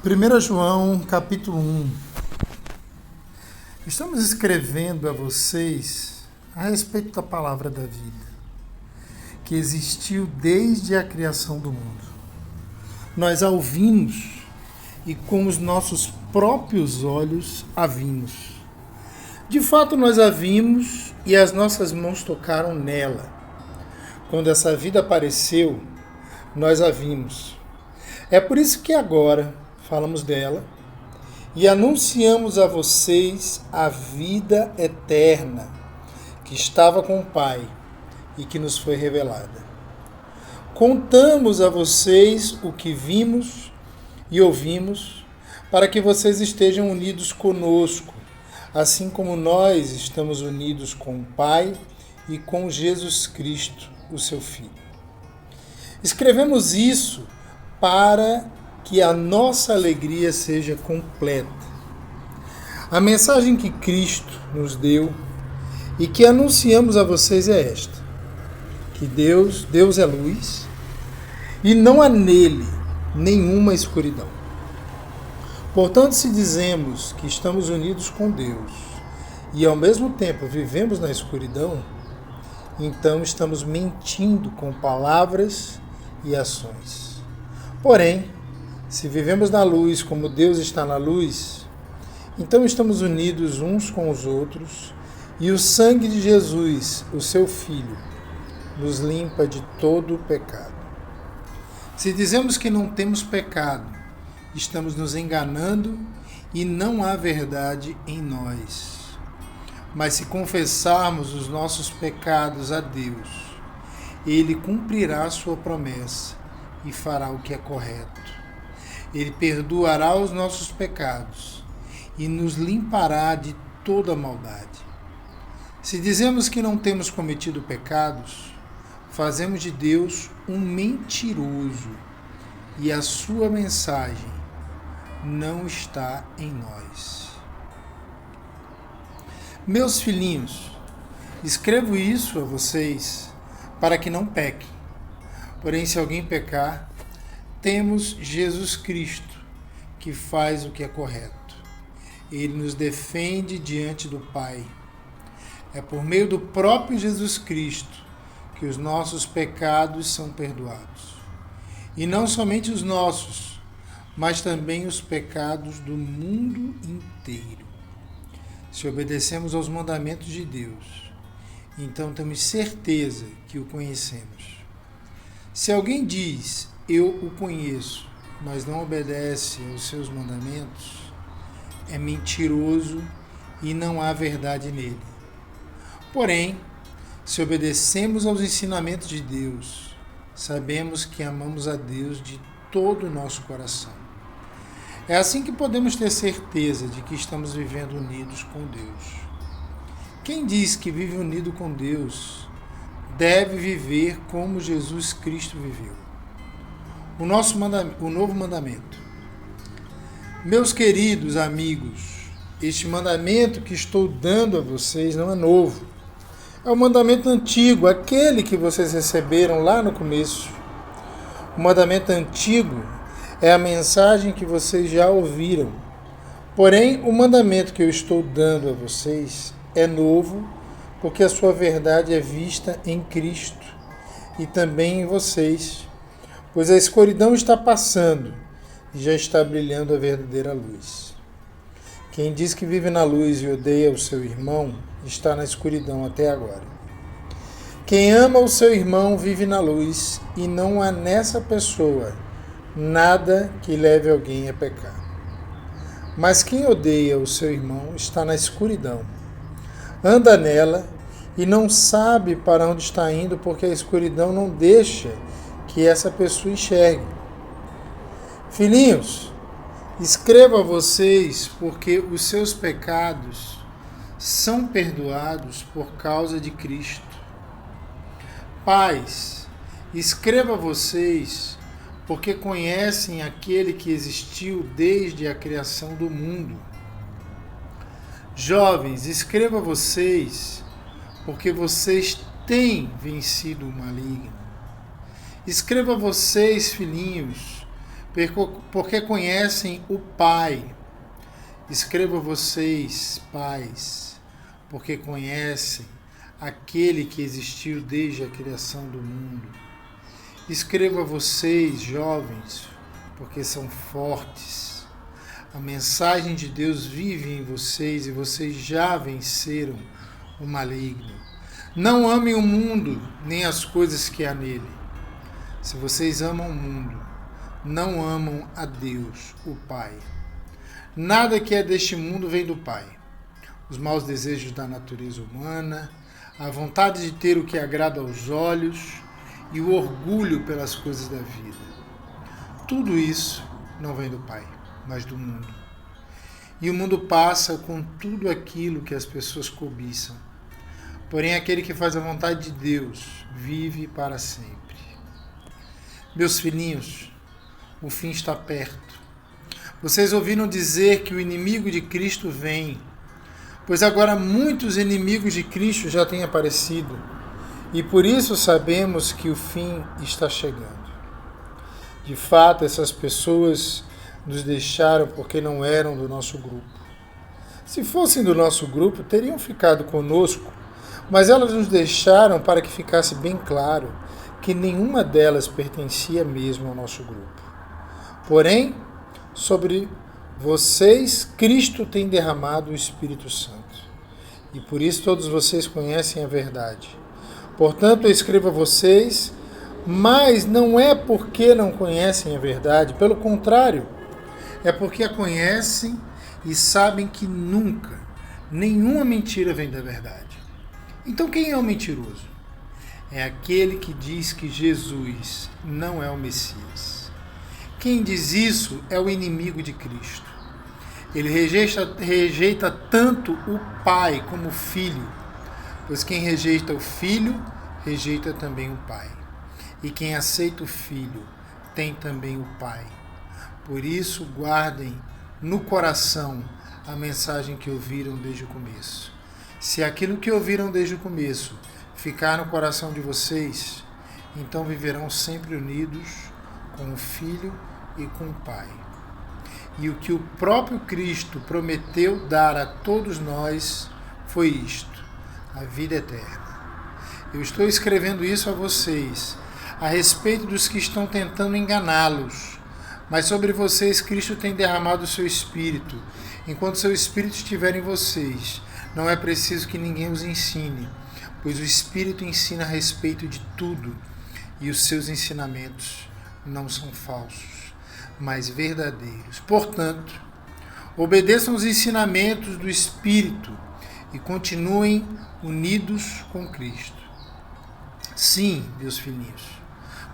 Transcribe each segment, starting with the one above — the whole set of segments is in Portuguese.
1 João, capítulo 1. Estamos escrevendo a vocês a respeito da palavra da vida, que existiu desde a criação do mundo. Nós a ouvimos e com os nossos próprios olhos a vimos. De fato, nós a vimos e as nossas mãos tocaram nela. Quando essa vida apareceu, nós a vimos. É por isso que agora falamos dela e anunciamos a vocês a vida eterna que estava com o Pai e que nos foi revelada. Contamos a vocês o que vimos e ouvimos para que vocês estejam unidos conosco, assim como nós estamos unidos com o Pai e com Jesus Cristo, o seu Filho. Escrevemos isso para que a nossa alegria seja completa. A mensagem que Cristo nos deu e que anunciamos a vocês é esta: que Deus é luz e não há nele nenhuma escuridão. Portanto, se dizemos que estamos unidos com Deus e ao mesmo tempo vivemos na escuridão, então estamos mentindo com palavras e ações. Porém, se vivemos na luz como Deus está na luz, então estamos unidos uns com os outros e o sangue de Jesus, o seu Filho, nos limpa de todo o pecado. Se dizemos que não temos pecado, estamos nos enganando e não há verdade em nós. Mas se confessarmos os nossos pecados a Deus, Ele cumprirá a sua promessa e fará o que é correto. Ele perdoará os nossos pecados e nos limpará de toda maldade. Se dizemos que não temos cometido pecados, fazemos de Deus um mentiroso e a sua mensagem não está em nós. Meus filhinhos, escrevo isso a vocês para que não pequem. Porém, se alguém pecar, temos Jesus Cristo, que faz o que é correto. Ele nos defende diante do Pai. É por meio do próprio Jesus Cristo que os nossos pecados são perdoados. E não somente os nossos, mas também os pecados do mundo inteiro. Se obedecemos aos mandamentos de Deus, então temos certeza que o conhecemos. Se alguém diz: eu o conheço, mas não obedece aos seus mandamentos, é mentiroso e não há verdade nele. Porém, se obedecemos aos ensinamentos de Deus, sabemos que amamos a Deus de todo o nosso coração. É assim que podemos ter certeza de que estamos vivendo unidos com Deus. Quem diz que vive unido com Deus deve viver como Jesus Cristo viveu. O novo mandamento. Meus queridos amigos, este mandamento que estou dando a vocês não é novo. É o mandamento antigo, aquele que vocês receberam lá no começo. O mandamento antigo é a mensagem que vocês já ouviram. Porém, o mandamento que eu estou dando a vocês é novo, porque a sua verdade é vista em Cristo e também em vocês. Pois a escuridão está passando e já está brilhando a verdadeira luz. Quem diz que vive na luz e odeia o seu irmão, está na escuridão até agora. Quem ama o seu irmão vive na luz e não há nessa pessoa nada que leve alguém a pecar. Mas quem odeia o seu irmão está na escuridão. Anda nela e não sabe para onde está indo, porque a escuridão não deixa que essa pessoa enxergue. Filhinhos, escrevo a vocês porque os seus pecados são perdoados por causa de Cristo. Pais, escrevo a vocês porque conhecem aquele que existiu desde a criação do mundo. Jovens, escrevo a vocês porque vocês têm vencido o maligno. Escrevo a vocês, filhinhos, porque conhecem o Pai. Escrevo a vocês, pais, porque conhecem aquele que existiu desde a criação do mundo. Escrevo a vocês, jovens, porque são fortes. A mensagem de Deus vive em vocês e vocês já venceram o maligno. Não amem o mundo, nem as coisas que há nele. Se vocês amam o mundo, não amam a Deus, o Pai. Nada que é deste mundo vem do Pai. Os maus desejos da natureza humana, a vontade de ter o que agrada aos olhos e o orgulho pelas coisas da vida. Tudo isso não vem do Pai, mas do mundo. E o mundo passa com tudo aquilo que as pessoas cobiçam. Porém, aquele que faz a vontade de Deus vive para sempre. Meus filhinhos, o fim está perto. Vocês ouviram dizer que o inimigo de Cristo vem, pois agora muitos inimigos de Cristo já têm aparecido, e por isso sabemos que o fim está chegando. De fato, essas pessoas nos deixaram porque não eram do nosso grupo. Se fossem do nosso grupo, teriam ficado conosco, mas elas nos deixaram para que ficasse bem claro que nenhuma delas pertencia mesmo ao nosso grupo. Porém, sobre vocês, Cristo tem derramado o Espírito Santo. E por isso todos vocês conhecem a verdade. Portanto, eu escrevo a vocês, mas não é porque não conhecem a verdade. Pelo contrário, é porque a conhecem e sabem que nunca, nenhuma mentira vem da verdade. Então quem é o mentiroso? É aquele que diz que Jesus não é o Messias. Quem diz isso é o inimigo de Cristo. Ele rejeita tanto o Pai como o Filho, pois quem rejeita o Filho, rejeita também o Pai. E quem aceita o Filho, tem também o Pai. Por isso, guardem no coração a mensagem que ouviram desde o começo. Se aquilo que ouviram desde o começo ficar no coração de vocês, então viverão sempre unidos com o Filho e com o Pai. E o que o próprio Cristo prometeu dar a todos nós foi isto, a vida eterna. Eu estou escrevendo isso a vocês, a respeito dos que estão tentando enganá-los. Mas sobre vocês Cristo tem derramado o seu Espírito. Enquanto seu Espírito estiver em vocês, não é preciso que ninguém os ensine, pois o Espírito ensina a respeito de tudo, e os seus ensinamentos não são falsos, mas verdadeiros. Portanto, obedeçam os ensinamentos do Espírito e continuem unidos com Cristo. Sim, meus filhinhos,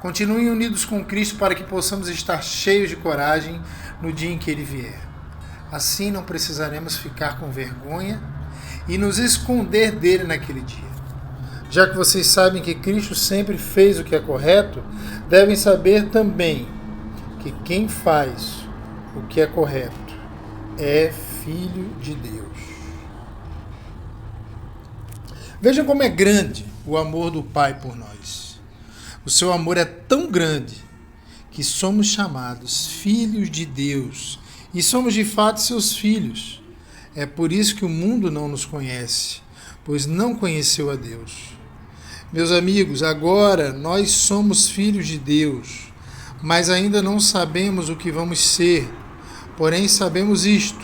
continuem unidos com Cristo para que possamos estar cheios de coragem no dia em que Ele vier. Assim não precisaremos ficar com vergonha e nos esconder dele naquele dia. Já que vocês sabem que Cristo sempre fez o que é correto, devem saber também que quem faz o que é correto é filho de Deus. Vejam como é grande o amor do Pai por nós. O seu amor é tão grande que somos chamados filhos de Deus e somos de fato seus filhos. É por isso que o mundo não nos conhece, pois não conheceu a Deus. Meus amigos, agora nós somos filhos de Deus, mas ainda não sabemos o que vamos ser. Porém, sabemos isto: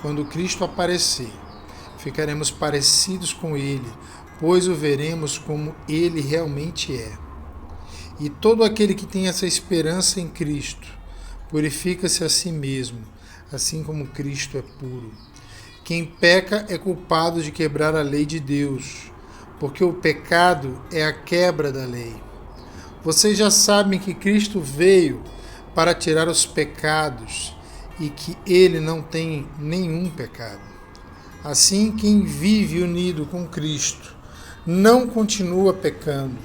quando Cristo aparecer, ficaremos parecidos com Ele, pois o veremos como Ele realmente é. E todo aquele que tem essa esperança em Cristo purifica-se a si mesmo, assim como Cristo é puro. Quem peca é culpado de quebrar a lei de Deus, porque o pecado é a quebra da lei. Vocês já sabem que Cristo veio para tirar os pecados e que Ele não tem nenhum pecado. Assim, quem vive unido com Cristo não continua pecando.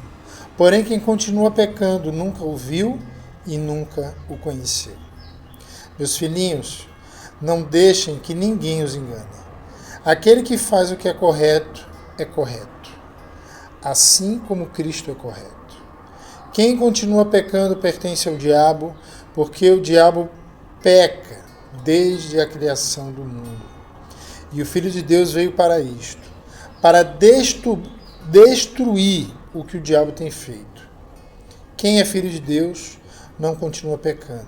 Porém, quem continua pecando nunca o viu e nunca o conheceu. Meus filhinhos, não deixem que ninguém os engane. Aquele que faz o que é correto, assim como Cristo é correto. Quem continua pecando pertence ao diabo, porque o diabo peca desde a criação do mundo. E o Filho de Deus veio para isto, para destruir o que o diabo tem feito. Quem é filho de Deus não continua pecando,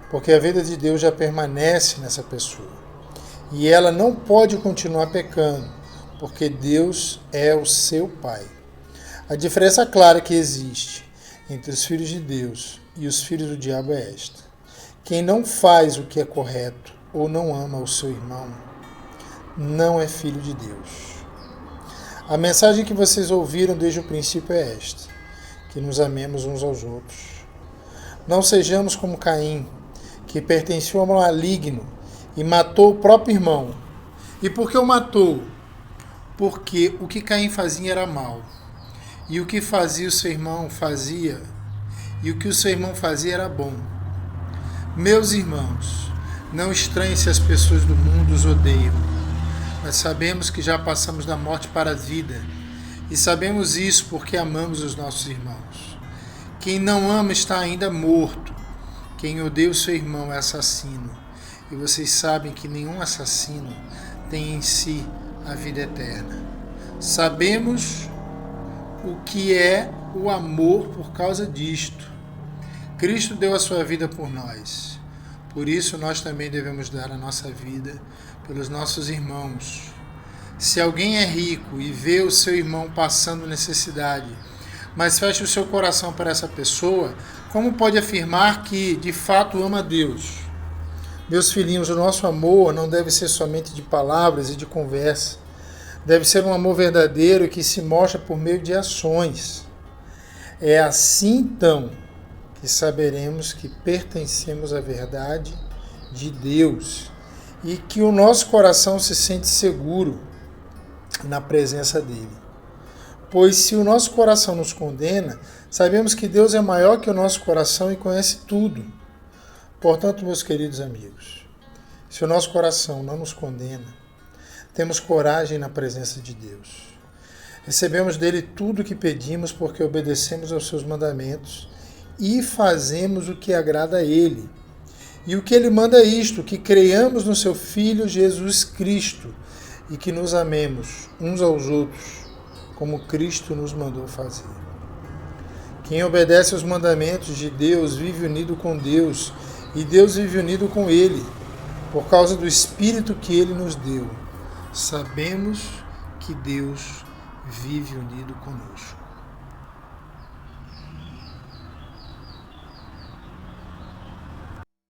porque a vida de Deus já permanece nessa pessoa. E ela não pode continuar pecando, porque Deus é o seu Pai. A diferença clara que existe entre os filhos de Deus e os filhos do diabo é esta: quem não faz o que é correto ou não ama o seu irmão, não é filho de Deus. A mensagem que vocês ouviram desde o princípio é esta: que nos amemos uns aos outros. Não sejamos como Caim, que pertencia ao maligno e matou o próprio irmão. E por que o matou? Porque o que Caim fazia era mal. E o que fazia o seu irmão fazia, e o que o seu irmão fazia era bom. Meus irmãos, não estranhem se as pessoas do mundo os odeiam. Nós sabemos que já passamos da morte para a vida, e sabemos isso porque amamos os nossos irmãos. Quem não ama está ainda morto. Quem odeia o seu irmão é assassino. E vocês sabem que nenhum assassino tem em si a vida eterna. Sabemos o que é o amor por causa disto. Cristo deu a sua vida por nós. Por isso nós também devemos dar a nossa vida pelos nossos irmãos. Se alguém é rico e vê o seu irmão passando necessidade, mas fecha o seu coração para essa pessoa, como pode afirmar que de fato ama Deus? Meus filhinhos, o nosso amor não deve ser somente de palavras e de conversa. Deve ser um amor verdadeiro que se mostra por meio de ações. É assim, então, que saberemos que pertencemos à verdade de Deus e que o nosso coração se sente seguro na presença dele. Pois se o nosso coração nos condena, sabemos que Deus é maior que o nosso coração e conhece tudo. Portanto, meus queridos amigos, se o nosso coração não nos condena, temos coragem na presença de Deus. Recebemos dele tudo o que pedimos porque obedecemos aos seus mandamentos e fazemos o que agrada a ele. E o que ele manda é isto: que creiamos no seu Filho Jesus Cristo e que nos amemos uns aos outros, como Cristo nos mandou fazer. Quem obedece aos mandamentos de Deus vive unido com Deus, e Deus vive unido com ele, por causa do Espírito que ele nos deu. Sabemos que Deus vive unido conosco.